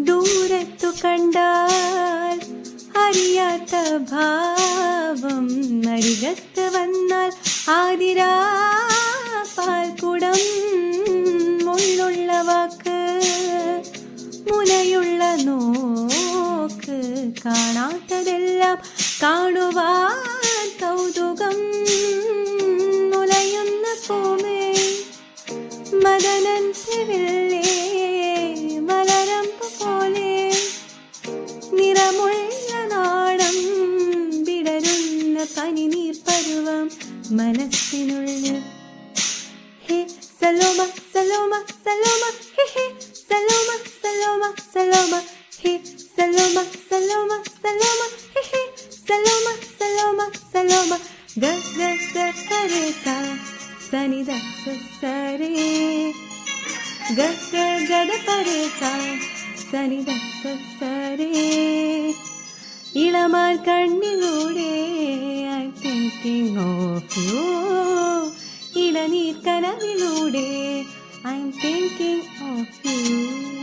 ദൂരത്തു കണ്ടാൽ അറിയാത്ത ഭാവം, അരികത്ത് വന്നാൽ ആതിരാ പാൽക്കുടം. മുള്ളുള്ള വാക്ക്, മുനയുള്ള നോക്ക്, കാണാത്തതെല്ലാം കാണുവാൻ കൗതുകം. മുലയുന്ന പൂമേ മദനന്റെ വില്ലേ, മലരമ്പ് പോലെ നിറമുള്ള നാടം, വിടരുന്ന പനിനീർ പരുവം മനസ്സിനുള്ളിൽ. ഹേ സലോമ സലോമ സലോമ, ഹേ ഹേ സലോമ സലോമ സലോമ, ഹേ സലോമ സലോമ സലോമ, ഹേ ഹേ സലോമ സലോമ സലോമ. ഗ ഗ ഗ പരേ സാ സനിധ സരേ, ഗ ഗ ഗ പരേ സാ സനിധ സരേ. ഇളമാൻ കണ്ണിലൂടെ I'm thinking of you, ഇളനീർ കനവിലൂടെ I'm thinking of you.